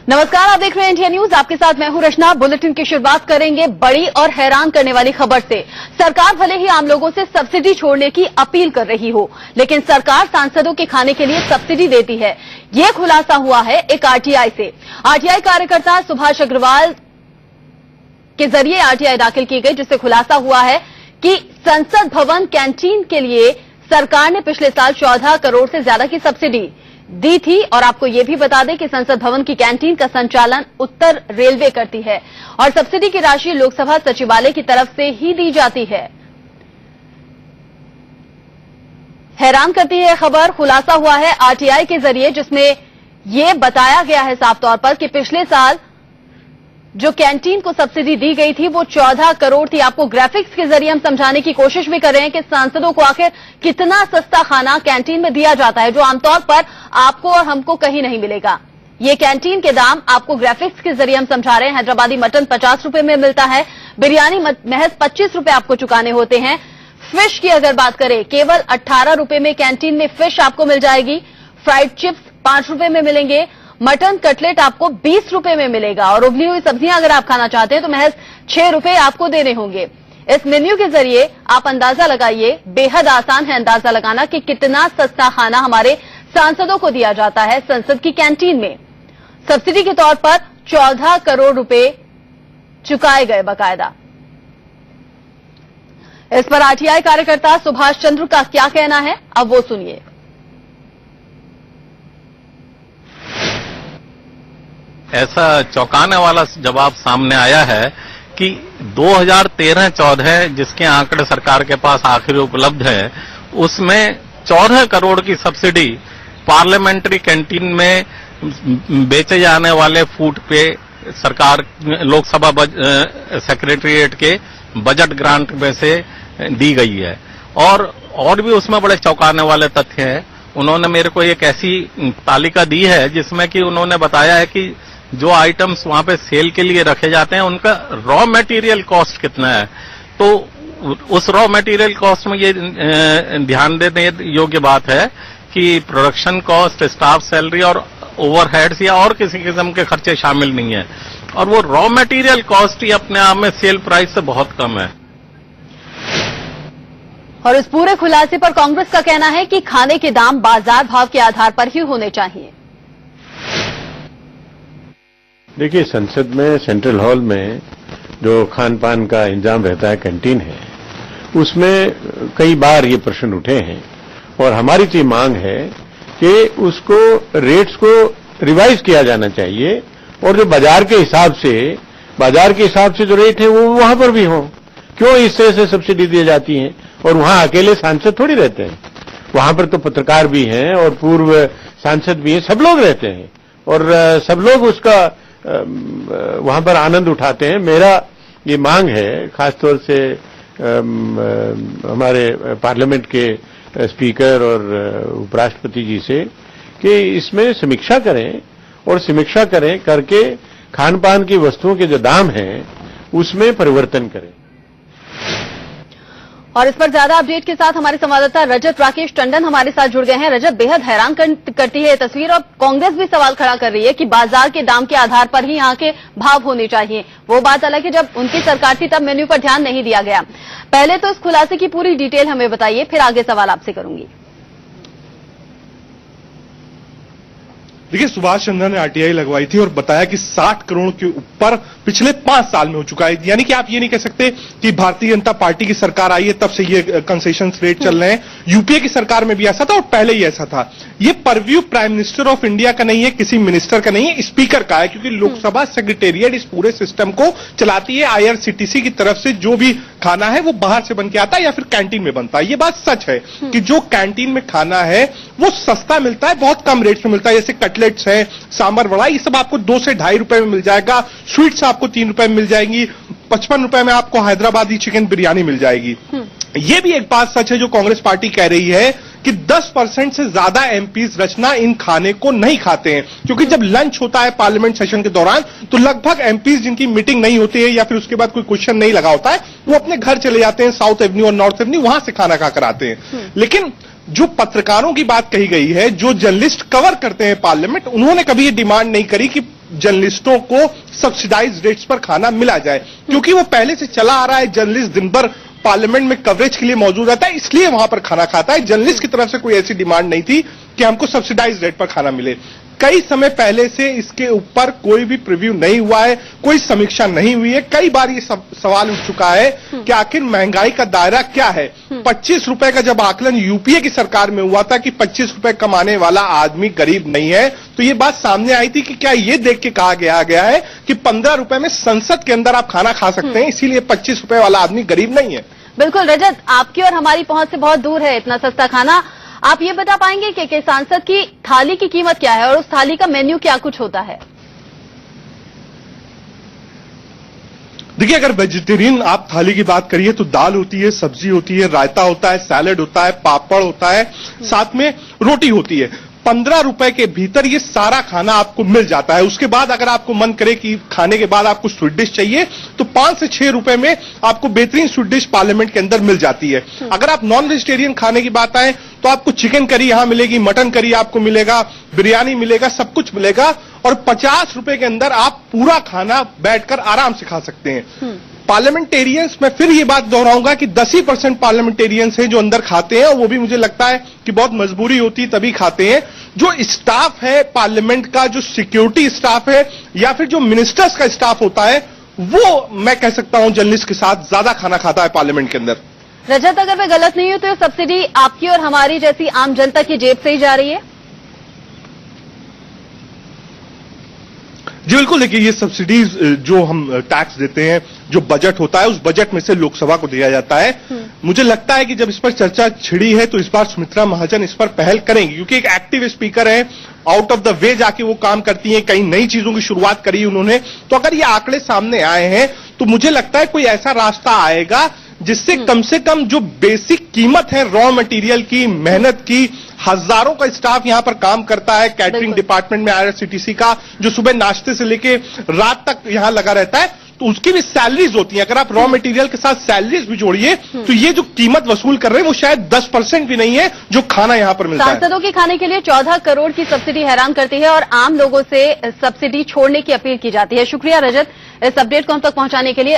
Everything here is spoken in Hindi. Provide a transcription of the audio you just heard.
नमस्कार, आप देख रहे हैं इंडिया न्यूज। आपके साथ मैं हूं रचना। बुलेटिन की शुरुआत करेंगे बड़ी और हैरान करने वाली खबर से। सरकार भले ही आम लोगों से सब्सिडी छोड़ने की अपील कर रही हो, लेकिन सरकार सांसदों के खाने के लिए सब्सिडी देती है। ये खुलासा हुआ है एक आरटीआई से। आरटीआई कार्यकर्ता सुभाष अग्रवाल के जरिए आरटीआई दाखिल की गई, जिससे खुलासा हुआ है कि संसद भवन कैंटीन के लिए सरकार ने पिछले साल 14 करोड़ से ज्यादा की सब्सिडी दी थी। और आपको यह भी बता दें कि संसद भवन की कैंटीन का संचालन उत्तर रेलवे करती है और सब्सिडी की राशि लोकसभा सचिवालय की तरफ से ही दी जाती है। हैरान करती है खबर। खुलासा हुआ है आरटीआई के जरिए, जिसमें यह बताया गया है साफ तौर पर कि पिछले साल जो कैंटीन को सब्सिडी दी गई थी वो 14 करोड़ थी। आपको ग्राफिक्स के जरिए हम समझाने की कोशिश भी कर रहे हैं कि सांसदों को आखिर कितना सस्ता खाना कैंटीन में दिया जाता है, जो आमतौर पर आपको और हमको कहीं नहीं मिलेगा। ये कैंटीन के दाम आपको ग्राफिक्स के जरिए हम समझा रहे हैं। हैदराबादी मटन 50 रुपए में मिलता है, बिरयानी महज 25 रुपए आपको चुकाने होते हैं। फिश की अगर बात करें, केवल 18 रुपए में कैंटीन में फिश आपको मिल जाएगी। फ्राइड चिप्स 5 रुपए में मिलेंगे। मटन कटलेट आपको 20 रुपए में मिलेगा और उबली हुई सब्जियां अगर आप खाना चाहते हैं तो महज 6 रुपए आपको देने होंगे। इस मेन्यू के जरिए आप अंदाजा लगाइए, बेहद आसान है अंदाजा लगाना कि कितना सस्ता खाना हमारे सांसदों को दिया जाता है संसद की कैंटीन में। सब्सिडी के तौर पर 14 करोड़ रुपए चुकाए गए बकायदा। इस पर आरटीआई कार्यकर्ता सुभाष चंद्र का क्या कहना है, अब वो सुनिए। ऐसा चौंकाने वाला जवाब सामने आया है कि 2013-14 जिसके आंकड़े सरकार के पास आखिर उपलब्ध है, उसमें 14 करोड़ की सब्सिडी पार्लियामेंट्री कैंटीन में बेचे जाने वाले फूड पे सरकार लोकसभा सेक्रेटेरिएट के बजट ग्रांट में से दी गई है। और भी उसमें बड़े चौंकाने वाले तथ्य हैं। उन्होंने मेरे को एक ऐसी तालिका दी है जिसमें कि उन्होंने बताया है कि जो आइटम्स वहां पे सेल के लिए रखे जाते हैं उनका रॉ मटेरियल कॉस्ट कितना है। तो उस रॉ मटेरियल कॉस्ट में ये ध्यान देने योग्य बात है कि प्रोडक्शन कॉस्ट, स्टाफ सैलरी और ओवरहेड्स या और किसी किस्म के खर्चे शामिल नहीं है। और वो रॉ मटेरियल कॉस्ट ही अपने आप में सेल प्राइस से बहुत कम है। और इस पूरे खुलासे पर कांग्रेस का कहना है कि खाने के दाम बाजार भाव के आधार पर ही होने चाहिए। देखिए, संसद में सेंट्रल हॉल में जो खान पान का इंतजाम रहता है, कैंटीन है, उसमें कई बार ये प्रश्न उठे हैं और हमारी तो मांग है कि उसको रेट्स को रिवाइज किया जाना चाहिए और जो बाजार के हिसाब से जो रेट है वो वहां पर भी हो। क्यों इस तरह से सब्सिडी दी जाती है? और वहां अकेले सांसद थोड़ी रहते हैं, वहां पर तो पत्रकार भी हैं और पूर्व सांसद भी हैं, सब लोग रहते हैं और सब लोग उसका वहां पर आनंद उठाते हैं। मेरा ये मांग है खासतौर से हमारे पार्लियामेंट के स्पीकर और उपराष्ट्रपति जी से कि इसमें समीक्षा करें और समीक्षा करके खान पान की वस्तुओं के जो दाम हैं उसमें परिवर्तन करें। और इस पर ज्यादा अपडेट के साथ हमारे संवाददाता रजत राकेश टंडन हमारे साथ जुड़ गए हैं। रजत, बेहद हैरान करती है ये तस्वीर और कांग्रेस भी सवाल खड़ा कर रही है कि बाजार के दाम के आधार पर ही यहाँ के भाव होने चाहिए। वो बात अलग है, जब उनकी सरकार थी तब मेन्यू पर ध्यान नहीं दिया गया। पहले तो इस खुलासे की पूरी डिटेल हमें बताइए, फिर आगे सवाल आपसे करूंगी। देखिए, सुभाष चंद्र ने आरटीआई लगवाई थी और बताया कि 60 करोड़ के ऊपर पिछले 5 साल में हो चुका है। यानी कि आप ये नहीं कह सकते कि भारतीय जनता पार्टी की सरकार आई है तब से ये कंसेशन रेट चल रहे हैं। यूपीए की सरकार में भी ऐसा था और पहले ही ऐसा था। ये purview prime minister of India का नहीं है, किसी मिनिस्टर का नहीं है, स्पीकर का है, क्योंकि लोकसभा सेक्रेटेरिएट इस पूरे सिस्टम को चलाती है। आईआरसीटीसी की तरफ से जो भी खाना है वो बाहर से बन के आता है या फिर कैंटीन में बनता है। ये बात सच है कि जो कैंटीन में खाना है वो सस्ता मिलता है, बहुत कम रेट्स में मिलता है। जैसे कटलेट्स है, सांबर वड़ा, ये सब आपको 2 से ढाई रुपए में मिल जाएगा। स्वीट्स आपको 3 रुपए में मिल जाएंगी। 55 रुपए में आपको हैदराबादी चिकन बिरयानी मिल जाएगी। ये भी एक बात सच है जो कांग्रेस पार्टी कह रही है कि 10% से ज्यादा एमपीज रचना इन खाने को नहीं खाते हैं, क्योंकि जब लंच होता है पार्लियामेंट सेशन के दौरान तो लगभग एमपीज जिनकी मीटिंग नहीं होती है या फिर उसके बाद कोई क्वेश्चन नहीं लगा होता है वो अपने घर चले जाते हैं, साउथ एवेन्यू और नॉर्थ एवेन्यू, वहां से खाना खाकर आते हैं। लेकिन जो पत्रकारों की बात कही गई है, जो जर्नलिस्ट कवर करते हैं पार्लियामेंट, उन्होंने कभी ये डिमांड नहीं करी कि जर्नलिस्टों को सब्सिडाइज रेट्स पर खाना मिला जाए, क्योंकि वो पहले से चला आ रहा है। जर्नलिस्ट दिन भर पार्लियामेंट में कवरेज के लिए मौजूद रहता है, इसलिए वहां पर खाना खाता है। जर्नलिस्ट की तरफ से कोई ऐसी डिमांड नहीं थी कि हमको सब्सिडाइज रेट पर खाना मिले। कई समय पहले से इसके ऊपर कोई भी प्रीव्यू नहीं हुआ है, कोई समीक्षा नहीं हुई है। कई बार ये सवाल उठ चुका है कि आखिर महंगाई का दायरा क्या है। 25 रुपए का जब आकलन यूपीए की सरकार में हुआ था कि 25 रुपए कमाने वाला आदमी गरीब नहीं है, तो ये बात सामने आई थी कि क्या ये देख के कहा गया है कि 15 रुपए में संसद के अंदर आप खाना खा सकते हैं, इसीलिए 25 रुपए वाला आदमी गरीब नहीं है। बिल्कुल रजत, आपकी और हमारी पहुंच से बहुत दूर है इतना सस्ता खाना। आप ये बता पाएंगे कि सांसद की थाली की कीमत क्या है और उस थाली का मेन्यू क्या कुछ होता है? देखिए, अगर वेजिटेरियन आप थाली की बात करिए तो दाल होती है, सब्जी होती है, रायता होता है, सैलेड होता है, पापड़ होता है, साथ में रोटी होती है। 15 रुपए के भीतर ये सारा खाना आपको मिल जाता है। उसके बाद अगर आपको मन करे कि खाने के बाद आपको स्वीट डिश चाहिए तो 5 से 6 रुपए में आपको बेहतरीन स्वीट डिश पार्लियामेंट के अंदर मिल जाती है। अगर आप नॉन वेजिटेरियन खाने की बात आए तो आपको चिकन करी यहां मिलेगी, मटन करी आपको मिलेगा, बिरयानी मिलेगा, सब कुछ मिलेगा और 50 रुपए के अंदर आप पूरा खाना बैठकर आराम से खा सकते हैं। पार्लियामेंटेरियंस, मैं फिर ये बात दोहराऊंगा कि 10% पार्लियामेंटेरियंस हैं जो अंदर खाते हैं, और वो भी मुझे लगता है कि बहुत मजबूरी होती है तभी खाते हैं। जो स्टाफ है पार्लियामेंट का, जो सिक्योरिटी स्टाफ है या फिर जो मिनिस्टर्स का स्टाफ होता है, वो मैं कह सकता हूं जर्नलिस्ट के साथ ज्यादा खाना खाता है पार्लियामेंट के अंदर। रजत, अगर मैं गलत नहीं हूं तो सब्सिडी आपकी और हमारी जैसी आम जनता की जेब से ही जा रही है? जी बिल्कुल। देखिए, ये सब्सिडीज जो हम टैक्स देते हैं, जो बजट होता है, उस बजट में से लोकसभा को दिया जाता है। मुझे लगता है कि जब इस पर चर्चा छिड़ी है तो इस बार सुमित्रा महाजन इस पर पहल करेंगी, क्योंकि एक एक्टिव स्पीकर है, आउट ऑफ द वे जाके वो काम करती हैं, कई नई चीजों की शुरुआत करी उन्होंने। तो अगर ये आंकड़े सामने आए हैं तो मुझे लगता है कोई ऐसा रास्ता आएगा जिससे कम से कम जो बेसिक कीमत है रॉ मटेरियल की, मेहनत की, हजारों का स्टाफ यहां पर काम करता है कैटरिंग डिपार्टमेंट में आईआरसीटीसी का, जो सुबह नाश्ते से लेके रात तक यहां लगा रहता है, तो उसकी भी सैलरीज होती हैं। अगर आप रॉ मटेरियल के साथ सैलरीज भी जोड़िए तो ये जो कीमत वसूल कर रहे हैं वो शायद 10% भी नहीं है जो खाना यहां पर मिलता है। सांसदों के खाने के लिए 14 करोड़ की सब्सिडी हैरान करती है और आम लोगों से सब्सिडी छोड़ने की अपील की जाती है। शुक्रिया रजत, इस अपडेट को हम तक पहुंचाने के लिए।